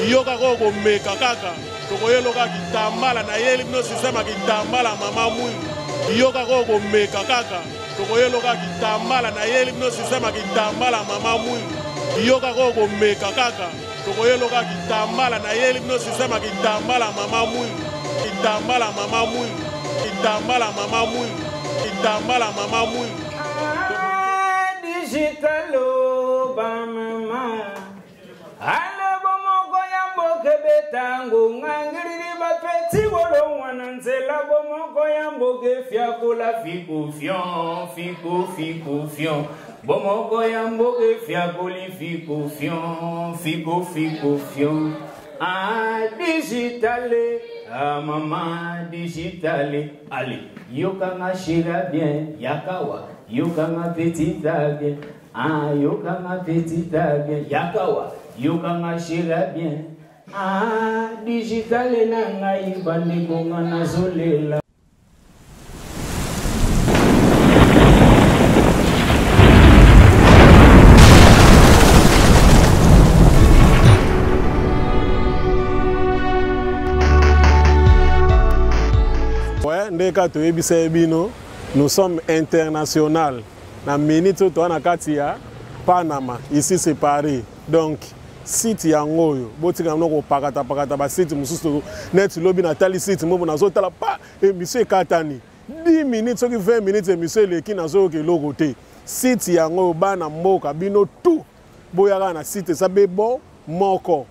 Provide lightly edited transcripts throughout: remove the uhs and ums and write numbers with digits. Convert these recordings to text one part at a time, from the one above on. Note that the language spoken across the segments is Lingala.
yoka koko meka kaka tokoyelo kaka kitambala na yeli bino sistema kitambala mama mwindu yoka koko meka kaka tokoyelo kaka kitambala na yeli bino sistema kitambala mama mwindu yoka koko meka kaka tokoyelo kaka kitambala na yeli bino sistema kitambala mama mwindu kitambala mama mwindu kitambala mama mwindu kitambala mama mwindu digitalo ba mama ala bomoko ya mboke betango ngangiri ba peti wolo wananzela bomoko ya mboke fiakola fiku fion bomoko ya mboke fiakoli fiku fion digitale mama digitale allez yokanga shira bien yakawa yokanga petita bien yokanga petita bien yakawa yokanga shira bien digitale nanga ibande konga nazolela. Ndeka to ebisa ebino, nous sommes internationaux. Na minute to na katia Panama, ici c'est Paris. Donc site yangoyo, botika mnoko pakata ba site mususu net lobby na tali site mo na zo tala pa émission katani. 10 minutes soki 20 minutes émission leki na zo ke lokote. Site yangoyo bana mboka bino tout. Boyaka na site ça be bon moko.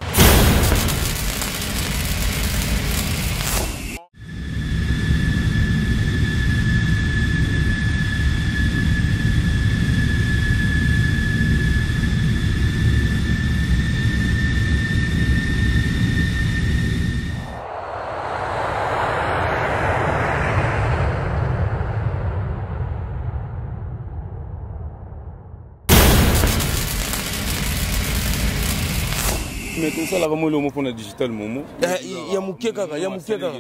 Mais tout ça là vraiment le mot pour la digital momo. Il y a mouké kaka, il y a mouké kaka.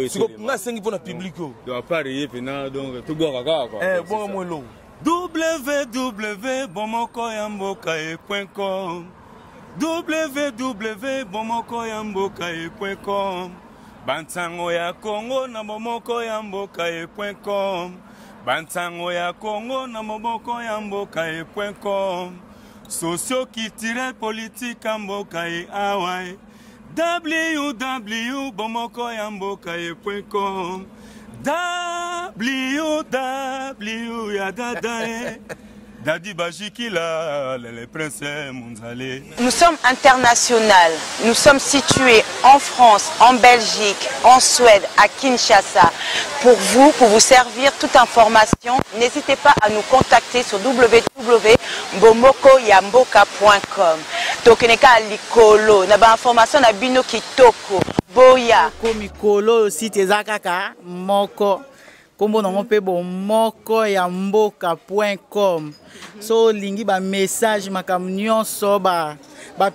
C'est comme nga sengi pour la public. Doit pas rier pena donc tout gars kaka quoi. Bon moi long. www.bomokoyambokae.com www.bomokoyambokae.com Bantango ya Congo na bomokoyambokae.com Bantango ya Congo na bomokoyambokae.com Socio-culturel politique ambokae awai www.bomokoyambokae.com www ya dadae Dadi Bajikila, les princes Munzale. Nous sommes internationaux. Nous sommes situés en France, en Belgique, en Suède, à Kinshasa. Pour vous servir toute information, n'hésitez pas à nous contacter sur www.bomokoyamboka.com. Tokeneka likolo, na ba information na bino kitoko. Boya. Komikolo site zakaka moko. Kombo nango pe bomokoyamboka.com. So lingi ba message makam nyonso ba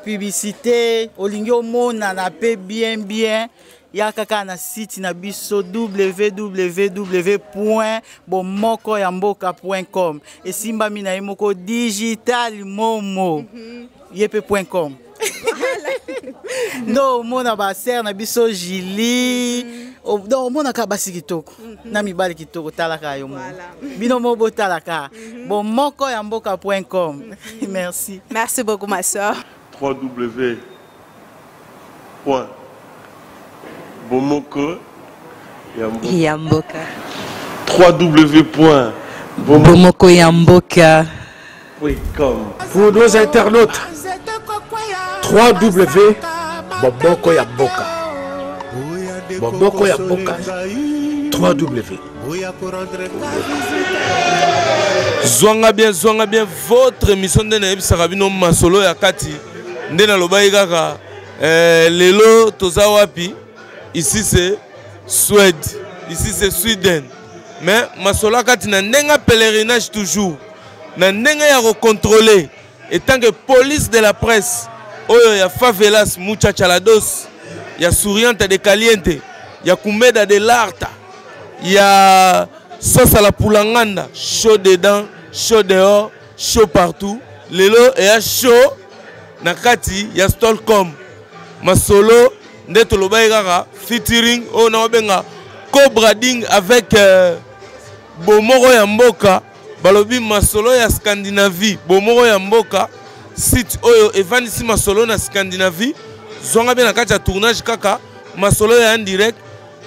publicité olingi omona na pe bien ya kaka na site na biso www.bomokoyamboka.com. Esimba mina yemoko digital momo yepe.com. No mona ba ser na biso Jili do mona ka basi kitoko na mibali kitoko talaka yo mo bino mo botalaka bomokoyamboka.com. Merci beaucoup ma soeur. www.bomokoyamboka. www.bomokoyamboka.com. Pour nos internautes, www.bomokoyamboka. Bomokoyamboka. www. Zwanga bien, votre émission de Naïb Sarabino Masolo Yakati. Ndena Lobaï Kaka. Lelo Tozawapi. Ici c'est Suède. Ici c'est Sweden. Mais Masolo Yakati n'a n'enga pèlerinage toujours. N'a n'enga ya recontrôler. Et tant que police de la presse. Oyo ya favelas muchachalados. Ya souriante de caliente. Ya kumeda de l'arta. Ya sauce à la poulanganda. Chaud dedans, chaud dehors, chaud partout. Lelo et ya chaud. Nakati ya Stockholm. masolo nde tolobai kaka featuring o na obenga co-branding avec bomoko ya mboka balobi masolo ya Scandinavie bomoko ya mboka site oyo evandisi masolo na Scandinavie zonga bien na kati ya tournage kaka masolo ya en direct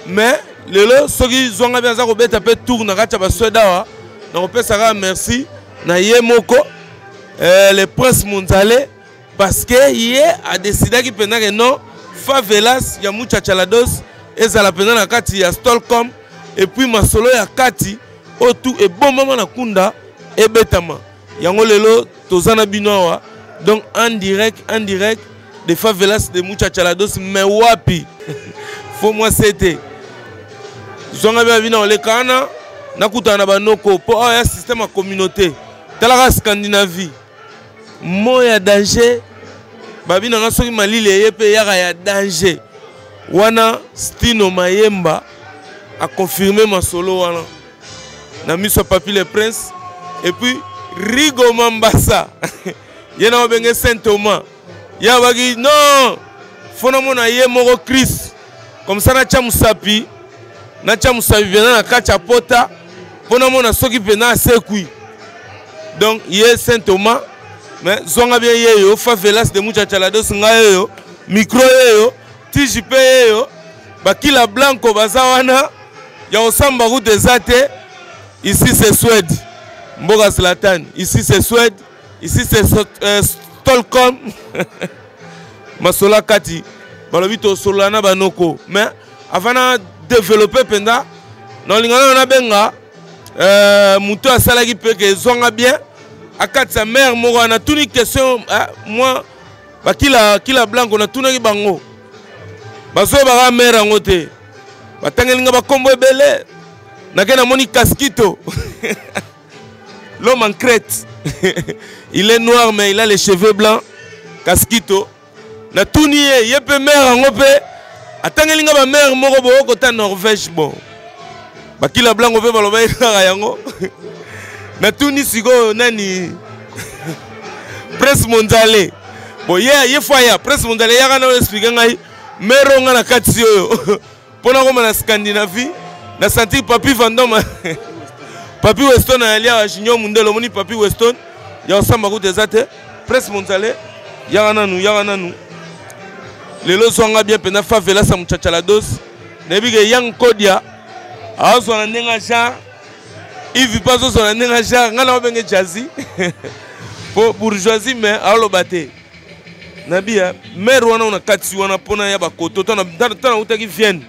mais lelo soki zonga bien za ko beta pe tour na kati ya baswedawa na kopesa merci na ye moko le prince Munzale parce que ye a décidé ki pena que non favelas ya Muchachalados ezala pena na kati ya Stolcom et puis masolo ya kati otu e bon mama na kunda e betama yango lelo tozana binoa donc en direct de favelas de Muchachalados mais wapi faut moi c'était zonga bien bina ole kana nakuta na banoko po ya système ya communauté talaka Scandinavie moya danger babi na soki malile yepe yaka ya danger wana Stino Mayemba a confirmé masolo wana na miso Papi le Prince et puis Rigo Mambasa yena obenge Saint Thomas ya bagi non fona mona ye moko Chris comme ça na chamusapi bien na kacha pota pona mona soki pena sekui donc ye Saint Thomas mais zonga bien yeyo favelas de Muchachalados ngayo micro yeyo TJP yeyo bakila blanco bazawana ya osamba route des athées. Ici c'est Suède mboka Zlatan ici c'est Suède ici c'est Stolcom masola kati balobi to solana banoko mais avant de développer penda na lingana na benga muto asalaki pe ke zonga bien akati sa mère moko na tuni question moi bakila blanco na tunaki bango baso baka mère ngote batangelinga bakombo ebele nakena moni Casquito l'homme en crête il est noir mais il a les cheveux blancs Casquito na tuni ye pe mère ngope atangelinga ba mère moko bo kota Norvège bon bakila blanco pe baloba ira yango na tuni siko nani Prince Munzale bon ye faya Prince Munzale ya kana expliquer ngai mero nga na kati yo pona ko na Scandinavie na senti Papi Vandoma Papi Weston alia wa Junior Mundelo moni Papi Weston ya osamba ku desate Prince Munzale ya nanu lelo zonga bien pena favelas ya Muchachalados nebige yang kodia azo na ndenga ja Yves Pazo zo na ndenga ja ngala obenge jazzy po bourgeoisie mais alo bate nabia mère wana una kati wana pona ya bakoto tana utaki Vienne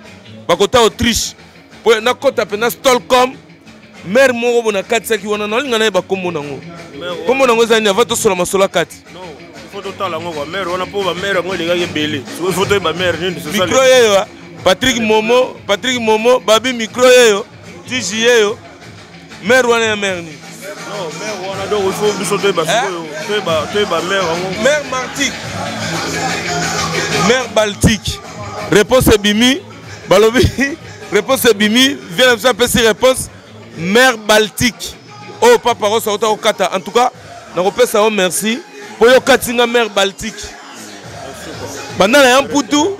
bakota Autriche po na kota pena Stolcom mère moko bona kati saki wana na linga na bakombo nango kombo nango zani avato sola masola kati non photo tala ngo ba mère wana po ba mère ngo linga ke belé so photo ba mère nini c'est ça micro yeyo Patrick Momo babi micro yeyo TJ yeyo mère wana ya mère ni non mère wana donc il faut biso to ba siko ba mère ngo mère Baltique réponse bimi balobi réponse bimi vient ça peut réponse mère Baltique oh papa rosa ota okata en tout cas na kopesa o merci pour yo katinga mère Baltique bana na mputu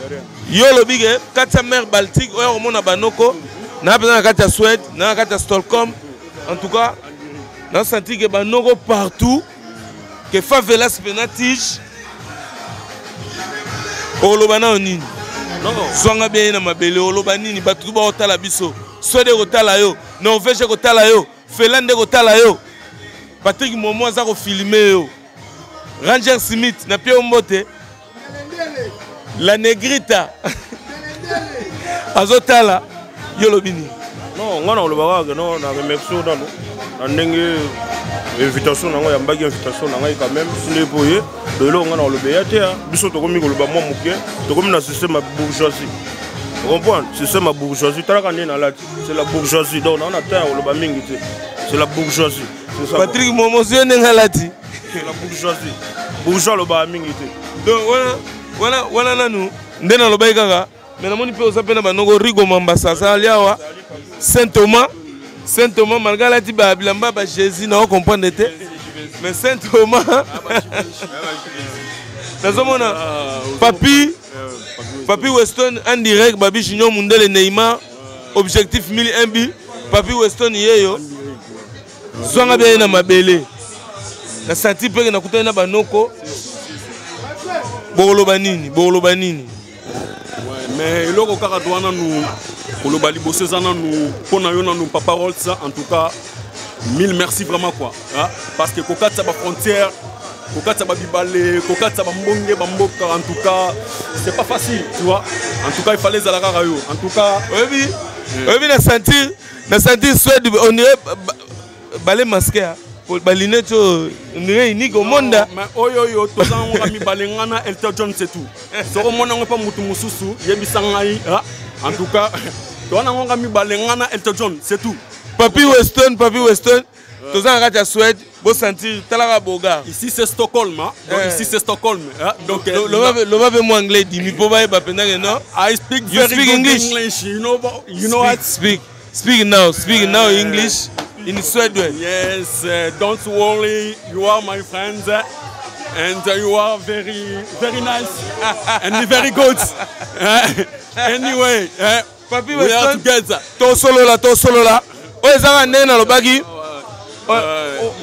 yo lobige kata mère Baltique oyo mona banoko na pena kata Suède na kata Stolcom en tout cas na senti que banoko partout que favelas penatige olobana onini zonga bien na mabele oloba nini batu ba otala biso Suède kotala yo Norvège kotala yo Finlande kotala yo Patrick Momo aza ko filmer yo Ranger Smith na pio mbote la negrita azotala yo lobini non ngana oloba ka non na remercier dalo na ndenge invitation na ngo ya mbagi invitation na ngai quand même sine boye de lo ngana oloba ya te biso to komi koloba mo muke to komi na système bourgeoisie. Vous comprenez? C'est ça ma bourgeoisie. C'est la bourgeoisie. Donc on a terre oloba mingi te. C'est la bourgeoisie. C'est ça. Patrick Momo ngalati. C'est la bourgeoisie. Bourgeois loba mingi te. Donc voilà nanu ndena loba ikaka. Mais na moni pe osapena banoko Rigo Mambasa ça aliawa Saint Thomas malgré la tiba bilamba ba Jésus na comprendre te. Mais Saint Thomas nazomona Papi Papi Weston en direct, Babi Junior Mundele Neymar, objectif 1001 bi. Papi Weston yeyo. Zwanga bien na mabele. Na senti pe na kutana banoko. Bolo banini. Mais le Rokara doit nous, pour le Bali Bossezana nous, pour nous pas parole ça, en tout cas, mille merci vraiment quoi. Hein? Parce que Kokat ça va frontière, Kokat ça va bibalé, Kokat ça va mbonge, bamboka, en tout cas, c'est pas facile, tu vois. En tout cas, il fallait Zalaka Rayo. En tout cas, oui, na sentir Suède, on dirait balé masqué. Pour baliner on dirait unique au monde. Mais oyo, tout ça on a mis balengana, Elton John c'est tout. So on n'a pas mutu mususu, yebisangai. En tout cas, on a mis balengana, Elton John c'est tout. Papi Weston, tout ça on a Suède, beau sentir Talara Boga. Ici c'est Stockholm, hein. Donc ici c'est Stockholm. Donc le va moi anglais dit, mi po ba pena no. I speak very good English. You know what? Speak now English. In Sweden. Yes, don't worry, you are my friends and you are very nice and very good. Anyway, Papi we are together. To solo la. O ezanga nena lobagi.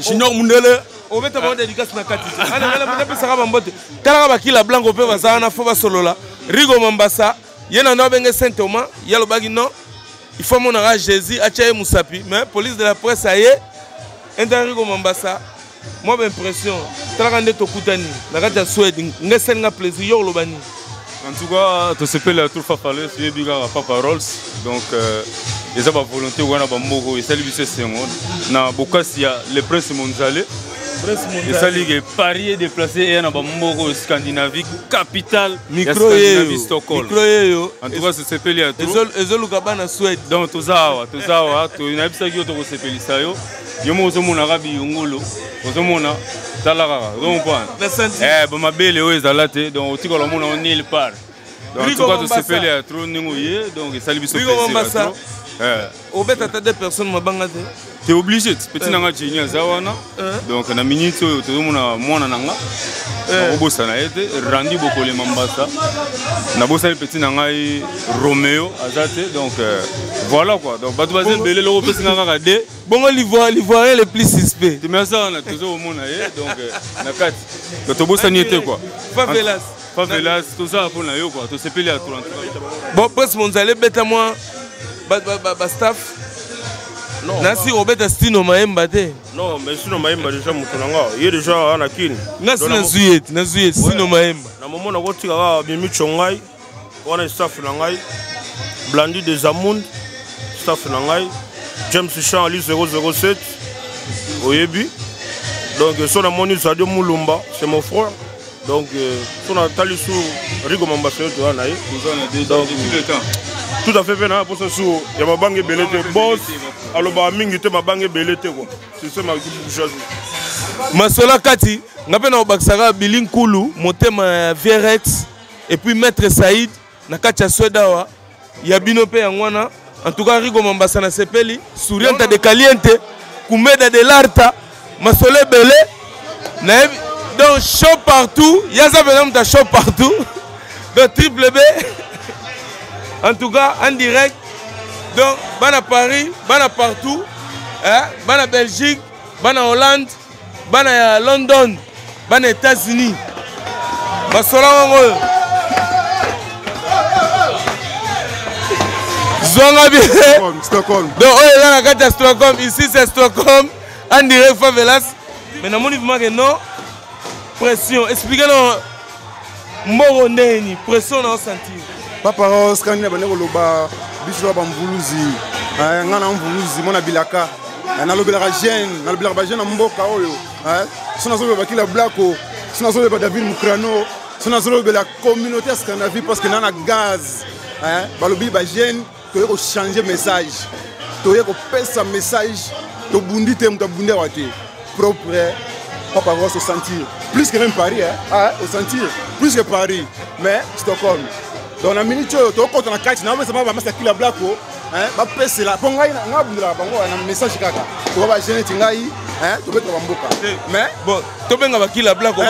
Junior Mundele. O beta ba dédicace na kati. Ana mona pesa ka bambote. Tala ba kila blanco pe bazana na fo ba solo la. Rigo Mambasa, yena no benge Saint Thomas, ya lobagi non. Il faut mon arrêt Jésus, Achaye Moussapi, mais police de la presse, ça y est, Rigo Mambasa, moi j'ai l'impression, Tragande Tokutani, la gare de Suède, n'a pas plaisir, Lobani. En tout cas, tu sais pas la tour Fafale, c'est bien Papa Rolls, donc ils ont la volonté, on a Bambogo, et ça lui c'est un monde. Na Bokasia, le prince mondial. Et ça ligue Paris est déplacé et on a Bambogo, Scandinavie, capitale, Scandinavie, Stockholm. En tout cas, c'est Sepeli à tout. Et Lukabana Suède. Donc, tout ça, tu n'as pas dit que tu Sepeli ça yo. Yo mo zomo na rabi ngolo. Zomo na talara. Donc, bon ma belle est zalate. Donc, tu vois on nulle part. Donc, en tout cas, tu Sepeli à trop n'ingouye. Donc, ça lui Rigo Mambasa. Au bête à des personnes ma bangade. Tu es obligé, petit nanga chinya zawana. Donc na minute tout le monde a mona nanga. Obosa na été Randy Bokole Mambasa. Na bossa le petit nanga Roméo azate. Donc voilà quoi. Donc batu bazen belé le petit nanga radé. Bon l'ivoirien le plus suspect. Tu mets ça on a toujours au monde donc na kat. Donc to bossa niete quoi. Favelas tout ça pour na yo quoi. To sepeli à 30. Bon presse mondiale beta moi staff. Non, Nasi Robert Stino Maemba te. Non, mais Stino Maemba déjà mutunanga. Il est déjà en Akin. Nasi na Zuyet Stino Maemba. Na moment na kotika Mimi Chongai, on a staff nangai. Blandi des Amound, staff nangai. James Chan Ali 007. Oyebi. Donc son amoni Sadio Mulumba, c'est mon frère. Donc son Talisu Rigo Mambasa to anaï. Donc tout à fait bien pour ce soir. Il y a ma banque belete boss. Alors bah mingi te ma banque belete quoi. C'est ça ma chose. Masola Kati, ngapena obakisaka Bilin Kulu, motema Vierex et puis Maître Saïd na kacha Swedawa. Ya bino pe yangwana. En tout cas Rigo Mambasa na sepeli, Sourianta de Caliente, Kumeda de Larta, Masole Belé. Donc show partout, Yaza Benam ta show partout. Donc Triple B. En tout cas, en direct, donc, ban à Paris, ban à partout, ban à Belgique, ban à Hollande, ban à London, ban aux États-Unis. Stockholm. Donc, on est là à Stockholm, ici c'est Stockholm, en direct, Favelas. Mais dans mon mouvement, non, pression. Expliquez-nous, Moro Neni, pression dans le sentir. Papa Ross, quand il y a des loba, biso bambuluzi, ngana mbuluzi, mona bilaka, na lobela jeune, na lobela jeune mboka oyo, sona zo ba kila blako, sona zo ba David Mukrano, sona zo ba la communauté scandinave parce que nana gaz, ba lobi ba jeune, to yeko changer message, to yeko pesa message, to bundi te mta bundi wate, propre. Papa Ross au sentir, plus que même Paris, au sentir, plus que Paris, mais Stockholm. Donc la minute tu comptes na carte na ça va masaki la blako ba pesa la pongai na ngabundela bango na message kaka to ba jeune tingai to betra bamboka mais bon to benga bakila blako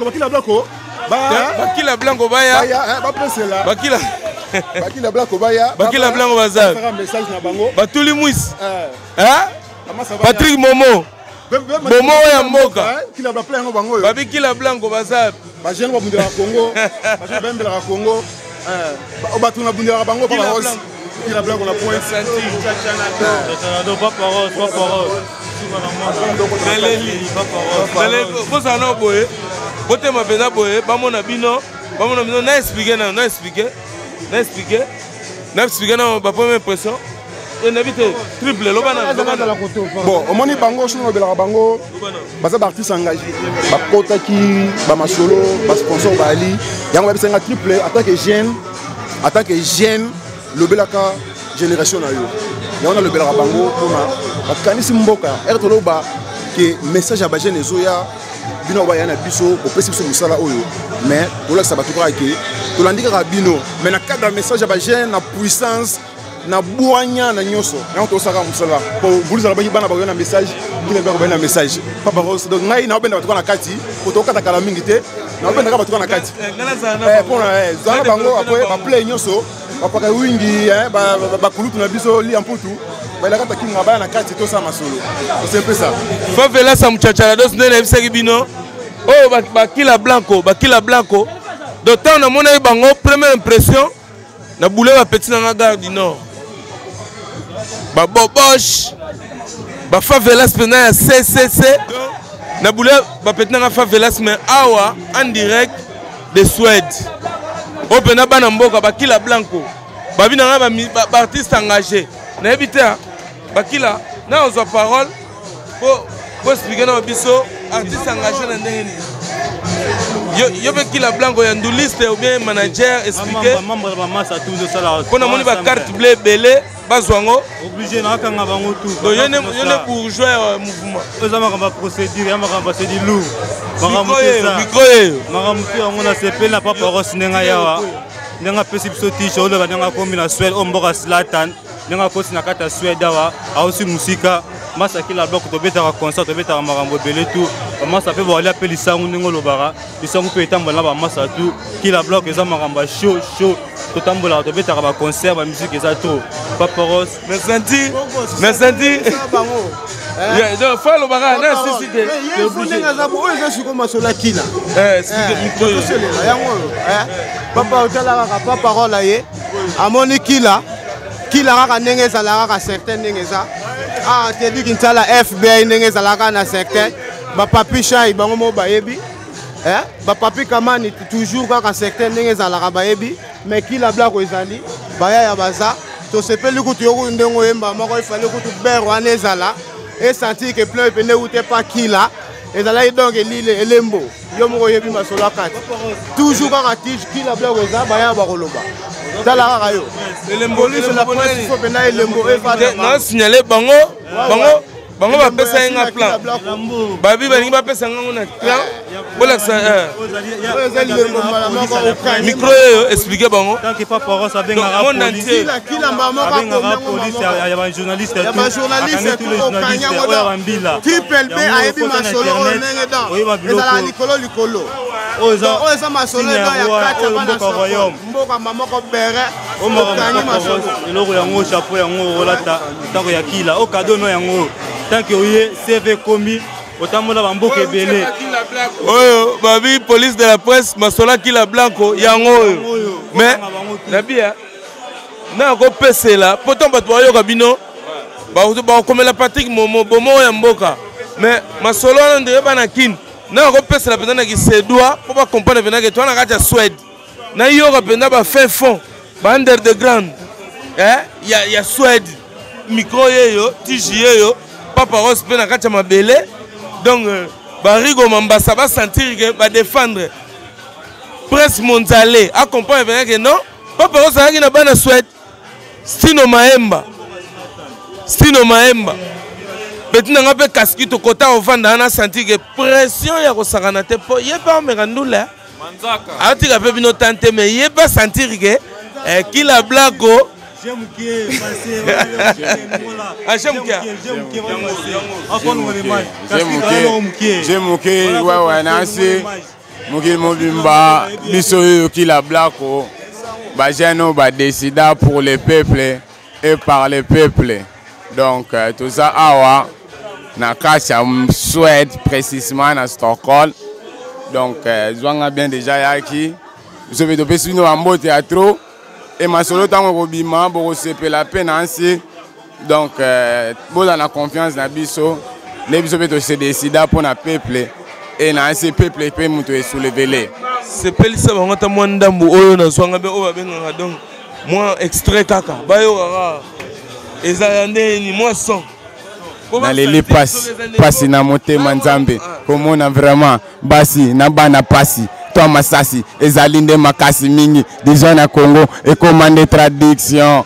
bakila blako Bakila Blanco Baya. Bakila Blanco Baya. Bakila Blanco Bazar. Batuli Mouis. Patrick Momo. Momo ya Mboka. Bakila Blanco Bazar. Bajene babundela Congo. Bajene bembela Congo. Obatuna bundela bango Papa Rose. Bakila Blanco na point. Papa Rose. Vous en avez boé. Boté ma pena boé. Bamona bino na expliquer na expliquer na ba première impression. Et n'habite triple lobana. Bon, au moni bango chino bela bango. Baza artiste engagé. Ba kotaki, ba masolo, ba sponsor ba ali. Yango ba bisenga triple en tant que jeune le belaka génération na yo. Yango na le belaka bango pona ba kanisi mboka. Ertoloba que message à ba jeune ezoya bino ba yana biso au pesi biso musala oyo. Mais tola sa ba tukara ke tolandika bino. Mais na cadre message à ba jeune na puissance na buanya na nyoso na to saka musala po buliza ba bana ba na message kile ba na message Papa Rose donc ngai na obenda ba na kati ko to kata kala mingi te na obenda ba na kati pona zana bango après ba play nyoso ba paka wingi ba kulutu na biso li amputu ba la kata kinga ba na kati to sa masolo c'est un peu ça Favela sa muchachara dos ndene bisaki bino oh bakila Blanco d'autant na mona bango première impression na boule ba petit na gare du Nord ba bobosh ba favelas pena ya CCC na boule ba petit na favelas mais awa en direct de Suède opena bana mboka bakila Blanco ba bina ba artiste engagé na ebita bakila na ozo parole pour expliquer na biso artiste engagé na ndenge yo bakila Blanco ya nduliste ou bien manager expliquer membre de massa tout de ça là pour na moni ba carte bleue belé bazwango obligé na kanga bango tout donc yo ne pour jouer mouvement ozama kamba procédure ya makamba c'est du lourd maramuti on a CP na Papa Rose nenga yawa nenga pesi biso tisho lo nenga komi na Suède omboka Zlatan nenga kosi na kata Suède awa aussi musika massa kila bloc to betaka concert to betaka makambo belé tout massa pe boali apeli sangu ningo lobara lisangu pe etambola ba massa tout kila bloc eza makambo show to tambola to betaka ba concert ba musique eza trop Papa Rose merci bango donc faut le baga na sisite c'est obligé ngaza bo eza siko masola kila micro yango papa otala ka Papa Rose ye amoni kila kaka ndenge ezalaka ka certain ndenge eza te dit qu'il la FBI ndenge ezalaka na certain ba papi chai bango mo bayebi ba papi kamani toujours kaka certain ndenge ezalaka bayebi mais kila Blanco ezali baya ya baza to sepeli kutu yoko ndengo yemba moko ifale kutu ber wana ezala et sentir que plein pene ou te pas kila ezala donc elile elembo yo moko yebi masolo akati toujours kaka tige kila Blanco eza baya ba koloba tala kaka yo elembo c'est la presse faut pena elembo na signaler bango ba pesa nga plan babi balingi ba pesa nga na plan bola ça micro yo expliquer bango tant que Papa Rose abenga police abenga police ya ba journaliste tous les journalistes oya bambila triple B ayebi masolo ndenge dans ezala likolo oza masolo ya kata mboka mamoko bere okangi masolo eloko yango chapeau yango olata tango ya kila o cadeau no yango tant que oye CV commis otambola bamboka ebele oyo babi police de la presse masola kila Blanco yango oyo mais nabia na ko pesela poto bato bayoka bino ba komela Patrick Momo bomo ya mboka mais masolo ndenge bana kin na ko pesela penda na kisedwa po ba comprendre venaka to na kata Suède na yoka penda ba fin fond ba underground ya Suède micro yeyo tiji yeyo Papa Rose pe na kata mabele donc barigo mambasa ba sentir que ba défendre presse mondiale a comprendre venaka non Papa Rose a na bana Suède Stino Maemba betina nga pe kaskito kota ovanda na sentir que pression ya ko sakana te po yeba merandula manzaka atika pe bino tante mais yeba sentir que kila Blanco mokili mobimba biso oyo kila blako bajeno badécida pour le peuple et par le peuple. Donc tout ça awa na kacha Suède précisément na Stockholm. Donc zwanga bien déjà yaki je vais topesi bino bambo théâtre et masolo tango kobima boko sepela pe na ansi. Donc boza na confiance na biso les biso beto se décida pour na peuple et na ansi peuple pe muto e soulever. sepelisa bango ta mwa ndambu oyo na zwanga be oyo babengaka donc moi extrait kaka bayo kaka ezala ndeni moi son naleli pasi na motema nzambe komona vraiment basi na bana pasi to masasi ezali nde makasi mingi déjà na Congo et commande traduction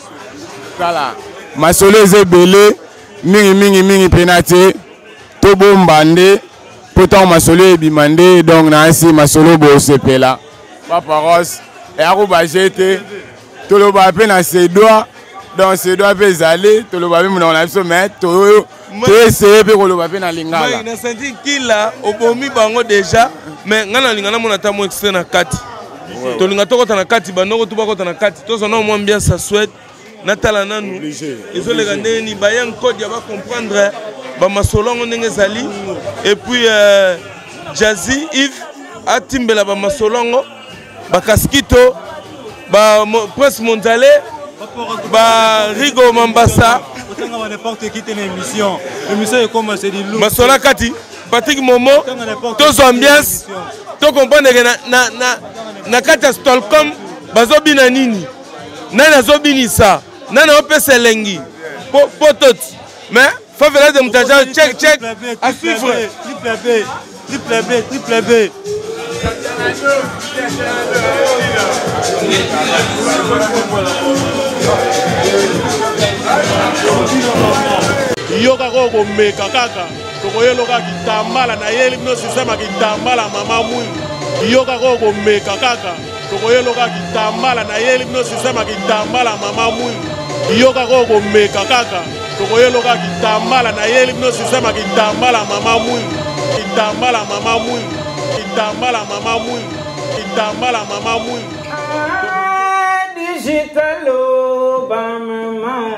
kala masolo ezebele mingi penate to bombande pourtant masolo ebimande donc na asi masolo bo sepela Papa Rose et akobajete to lo ba pe na ses doigts donc ses doigts pe ezali to lo ba pe mona na biso mais to essayer pe ko lo ba pe na lingala na senti kila obomi bango déjà mais ngana lingana mona ta mo extrait na kati to linga to kota na kati banoko to bakota na kati to zona mo ambiance ça souhaite natala nanu ezolega ndeni bayan code ya ba comprendre ba masolongo ndenge zali et puis Jazzy Yves atimbela ba masolongo ba Kaskito ba Prince Monzale ba Rigo Mambasa n'importe qui tene émission est comme c'est dit masola kati Patrick Momo tous ambiance to comprendre que na kati Stockholm bazobina nini nana zobinisa nana opesa lengi potot mais favela de mutaja check à suivre triple B yoka koko meka kaka tokoyeloka kitambala na yeli no sistema kitambala mama mwingi yoka koko meka kaka tokoyeloka kitambala na yeli no sistema kitambala mama mwingi yoka koko meka kaka tokoyeloka kitambala na yeli no sistema kitambala mama mwingi kitambala mama mwingi kitambala mama mwingi kitambala mama mwingi digitalo ba mama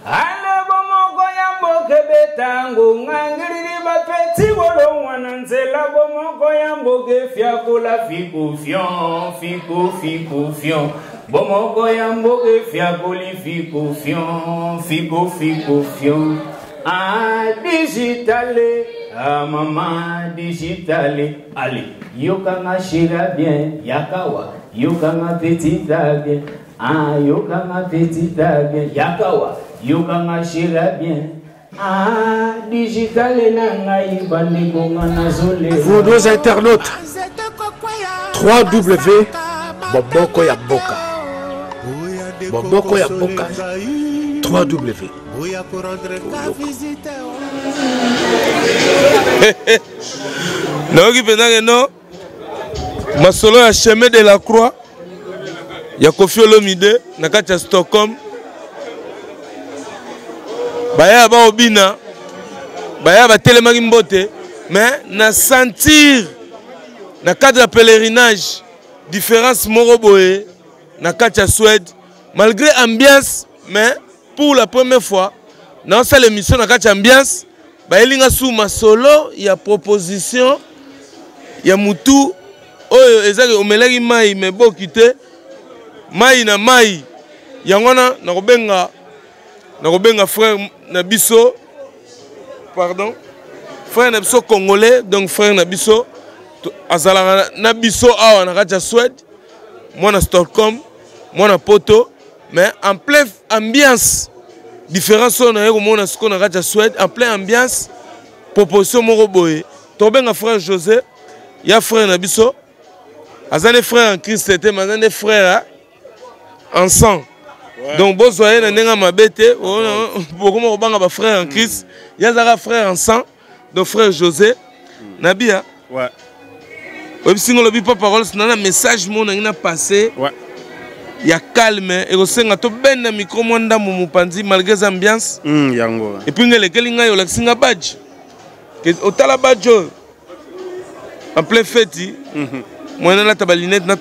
ale bomoko ya mboke betango ngangiri ba peti wolo wana nzela bomoko ya mboke fiakola fiku fion bomoko ya mboke fiakoli fiku fion digitale mama digitale allez yokanga shira bien yakawa yokanga petita bien yokanga petita bien yakawa yokanga shira bien digitale nanga ibandeko ngana zole. Vous nos internautes, Boboko ya Boka 3W. naoki penake no masolo ya chemin de la croix ya Koffi Olomide na kati ya Stockholm baya baobina baya batelemaki mbote mais na sentir na cadre ya pèlerinage différence moko boye na kati ya Suède malgré ambiance mais pour la première fois dans cette émission na kati ya ambiance baelinga sous masolo ya proposition ya mutu oyo ezaki omelaki mai me boki te mai na mai yangona nakobenga frère na biso pardon frère na biso congolais donc frère na biso azalaka na biso awa na kati ya Suède mwana Stockholm mwana poto mais en plein ambiance différence on a eu mon asco na kati ya Suède en plein ambiance proposition moko boye tobenga frère José ya frère na biso azane frère en Christ était mazane frère en sang donc bozoye na ndenga mabete beaucoup mo banga ba frère en Christ ya zaka frère en sang donc frère José nabia ouais obisingo lobi pa parole na message mon na passé ouais ya calme et osenga to benda micro mwanda mumupanzi malgré ambiance yango et puis ngele kelinga yo la singa badge que otala badge en plein fête. Moi, je suis lunette, je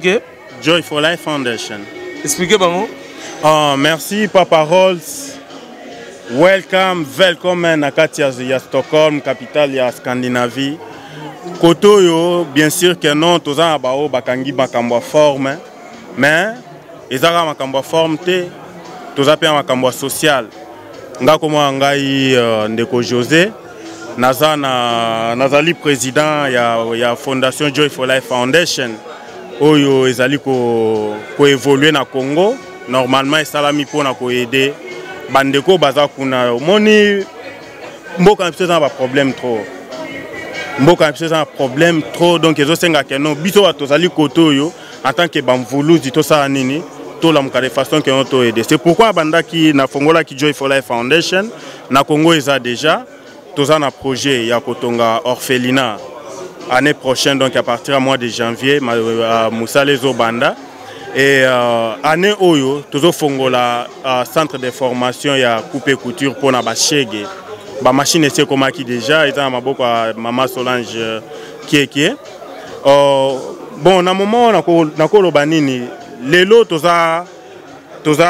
suis Joy for Life Foundation. Expliquez, Bango. Oh, merci, Papa Rolls. Welcome à Katia ya Stockholm, capitale ya Scandinavie. Koto, bien sûr que non, tous en bao bakangi makambo forme, mais ezaka makambo forme te, tous a pe makambo social. Nga koma ngai ndeko José, nazali président ya Fondation Joy for Life Foundation. Oyo ezali ko évoluer na Congo, normalement esalami pona ko aider bandeko baza kuna moni mboka mpese za ba problème trop. Mboka mpese za problème trop, donc ezo senga keno biso batozali koto yo en tant que bamvuluzi to sa nini to la mukade façon que on to aider. C'est pourquoi bandaki na fongola ki Joy for Life Foundation na Congo eza déjà toza na projet ya kotonga orphelinat année prochaine, donc à partir du mois de janvier à Moussalezo Banda. Et année Oyo, toujours fongola centre de formation ya coupe couture pour na bachege. Ba machine c'est comme qui déjà et ma beaucoup maman Solange qui est. Bon na moment na ko banini lelo toza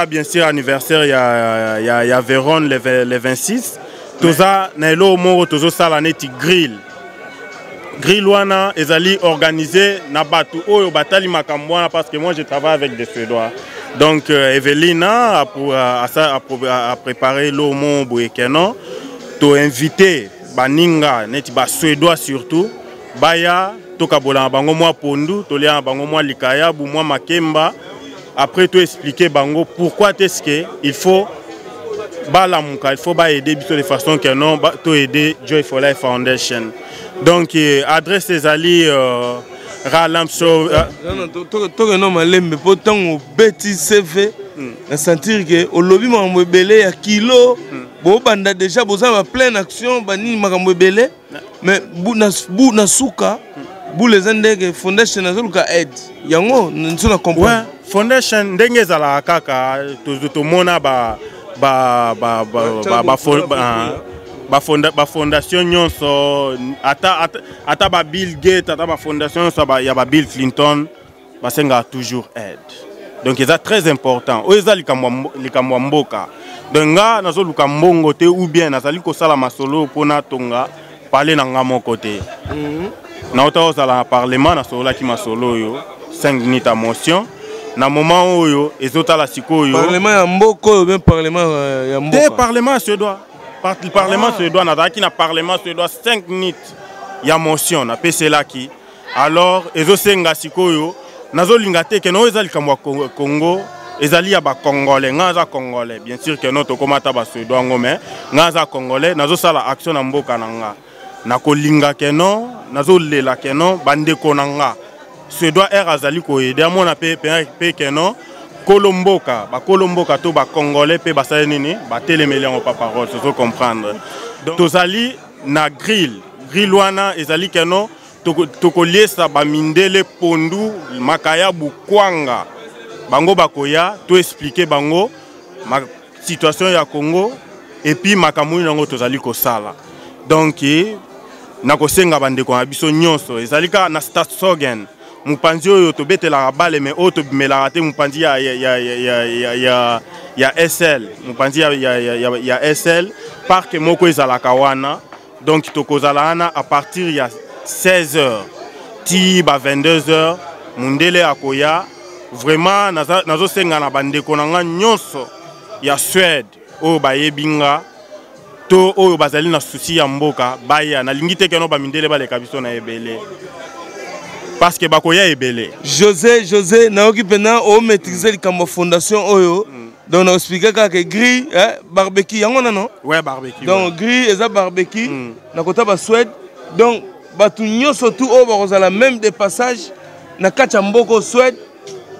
bien sûr anniversaire ya Vérone le 26. Toza na elo mo tozo sala neti grill. Grill wana ezali organisé na batu oyo batali makambwana parce que moi je travaille avec des Suédois. Donc Evelina a préparé l'homo boekeno to invité baninga neti ba Suédois surtout baya toka bola bango moi pondu to lia bango moi likaya bu moi makemba après to expliquer bango pourquoi est-ce que il faut il faut aider de façon que non to aider Joy for Life Foundation. Donc adresse les alliés Ralamso to non malembe pourtant au petit CV na sentir que au lobby mambo belé ya kilo bo banda déjà boza ba pleine action bani makambo belé mais bu na suka bu les ndenge foundation nazuka aide yango nsona comprendre foundation ndenge zala kaka to mona fondation nyonso ata ba Bill Gates ata ba fondation so ya ba Bill Clinton basenga toujours aide. Donc c'est très important. Oza likamwa mboka. Donc nga nazo luka mbongo te ou bien nazali ko sala masolo pona tonga parler na nga mon côté. Na ota sala parlement na solo ki masolo yo 5 minutes à motion. Na moment oyo ezotala sikoyo parlement ya mboko bien parlement ya mboka. Te parlement suédois. Parlement suédois na parlement suédois 5 minutes ya motion na PC laki. Alors ezosenga sikoyo nazolinga te ke no ezali kamwa Congo ezali ya ba congolais ngaza congolais bien sûr que notre komata ba suédois ngome ngaza congolais nazosala action na mboka nanga nakolinga ke no nazolela ke no bandeko nanga suédois air azali ko aider mona pe ke no kolomboka to ba congolais pe basale nini ba telemeli en parole so comprendre. Donc tozali na grill wana ezali ke no tokoliesa ba mindele pondu makaya bukwanga bango bakoya to expliquer bango ma situation ya Congo et puis makamuni nango tozali ko sala. Donc na kosenga bandeko na biso nyonso ezali ka na Statsogen mupanzi oyo to betela bale mais auto bimela te mupanzi ya SL mupanzi ya SL parc moko ezala kawana. Donc tokozala ana à partir ya 16h ti ba 22h mundele akoya vraiment nazo senga na bandeko nanga nyonso ya Suède o bayebinga to oyo bazali na souci ya mboka baya na lingite keno ba mindele ba le kabiso na ebele parce que bakoya ebele José na okipena o maîtriser likambo fondation oyo donc on expliquer que gris barbecue yango non ouais barbecue donc gris eza barbecue na kota ba Suède donc batu nyonso tout o bakozala même des passages na kacha mboko Suède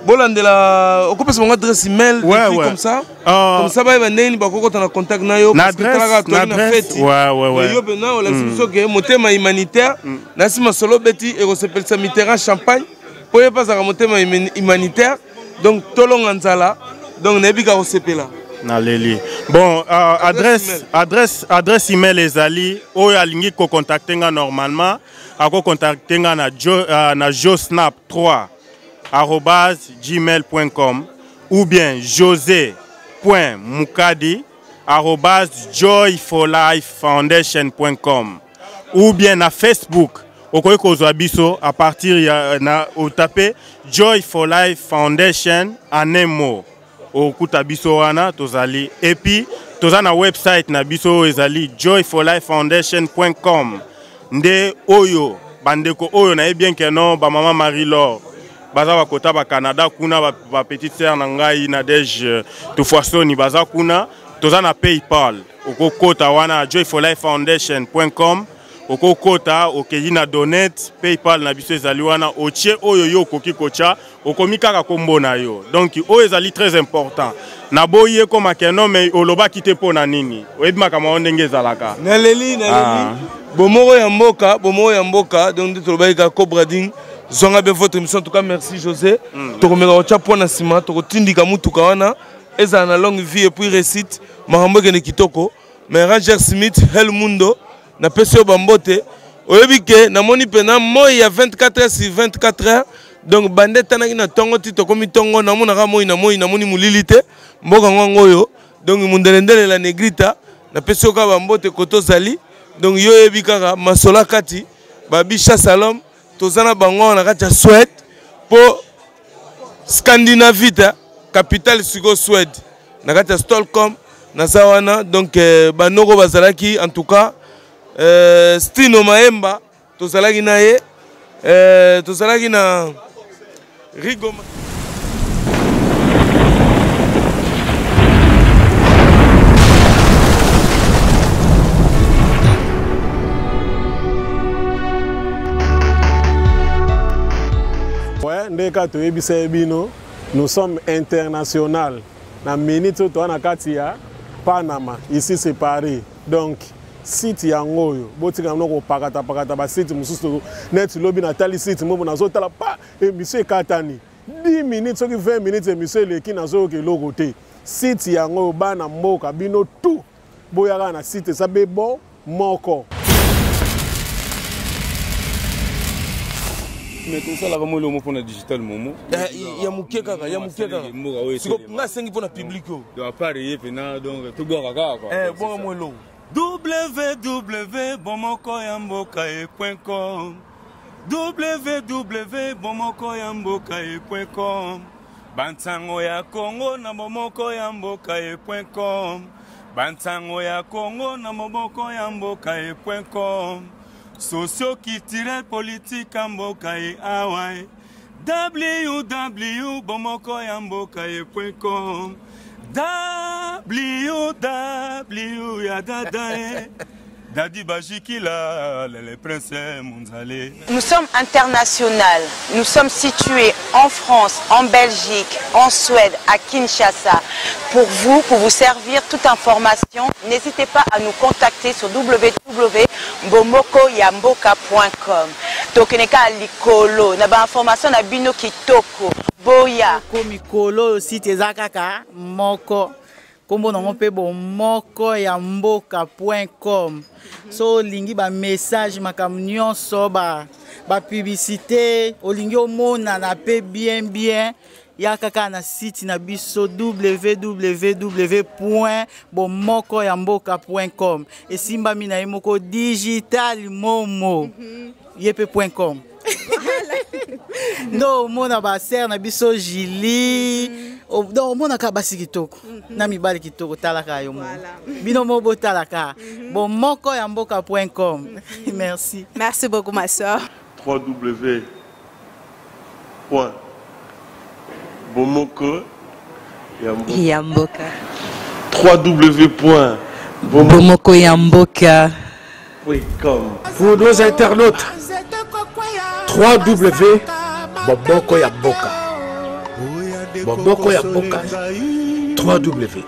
bolandela okopesa mon adresse email comme ça ba bandeni bakokota na contact na yo parce que na fête ouais yo bena o la solution que motema humanitaire na sima solo beti et resepelsa Mitterrand champagne pour y passer à motema humanitaire donc tolonga nzala donc nebika osepela Naleli. Bon, adresse email ezali oyo alingi ko contacter nga normalement ako contacter nga na josnap3@gmail.com ou bien jose.mukadi@joyforlifefoundation.com ou bien na Facebook okoki kozwa biso à partir na taper Joy for Life Foundation en un mot. Okuta biso wana tozali et puis toza na website na biso ezali joyforlifefoundation.com nde oyo bandeko oyo na bien que non ba maman Marie-Laure baza bakota ba Canada kuna ba petite sœur na ngai Nadège Tufuasoni baza kuna toza na PayPal okokota wana joyforlifefoundation.com okokota okeyi na donate PayPal na biso ezali wana otie oyo yo okoki kocha okomi kaka kombo na yo donc oyo ezali très important na boye koma keno mais oloba kite pona nini oyebi makama ndenge ezalaka naleli bomoko ya mboka donc toloba ka Cobrading zonga bien votre émission en tout cas merci José tokomeka ocha pona sima tokotindika mutuka wana ezala na longue vie et puis récite makambo kene kitoko mais Ranger Smith Hell Mundo na peso bambote oyebi ke namoni pena moi ya 24 heures sur 24 heures donc bande tanaki na tongo ti tokomi tongo namona ka moi namoni mulilite mboka ngoyo donc mundelendele la negrita na peso ka bambote koto zali donc yo yebi kaka masola kati babisha salom tozana bango na kati ya Suède po Scandinavie capitale siko Suède na kati ya Stockholm na sawana donc banoko bazalaki en tout cas Stino Maemba tozalaki na ye tozalaki na Rigo ouais ndeka toyebisa bino nous sommes international na minute to na kati ya Panama ici c'est Paris donc site yangoyo botika mnoko pakata ba site mususu net lobby na tali site mo na zo tala pa émission katani 10 minutes soki 20 minutes émission leki na zo ke lokote site yangoyo bana mboka bino tout boyaka na site ça be bon moko mais tout ça là vraiment le mot pour la digital momo ya muke kaka siko nga sengi pour na public yo doit pas rier pena donc tout gars kaka quoi bon moi lo www.bomokoyambokae.com www.bomokoyambokae.com Bantango ya Congo na bomokoyambokae.com Bantango ya Congo na bomokoyambokae.com Socio-culturel politique ambokae awai www.bomokoyambokae.com www ya dadae Dadi Bajikila les princes mondialais. Nous sommes international. Nous sommes situés en France, en Belgique, en Suède, à Kinshasa. Pour vous servir toute information, n'hésitez pas à nous contacter sur www.bomokoyamboka.com. Tokeneka likolo, na ba information na bino kitoko. Boya. Komikolo site ezakaka moko. Kombo nango pe bomokoyamboka.com. So lingi ba message makam nyonso ba publicité olingi omona na pe bien ya kaka na site na biso www.bomokoyamboka.com. Esimba mina yemoko digital momo yepe.com. No mona ba ser na biso Jili do mona ka basi kitoko na mibali kitoko talaka yo mo bino mo botalaka bomokoyamboka.com. Merci beaucoup ma soeur. www.bomokoyamboka. www.bomokoyamboka.com. Pour nos internautes, www.bomokoyamboka. Bomokoyamboka. www.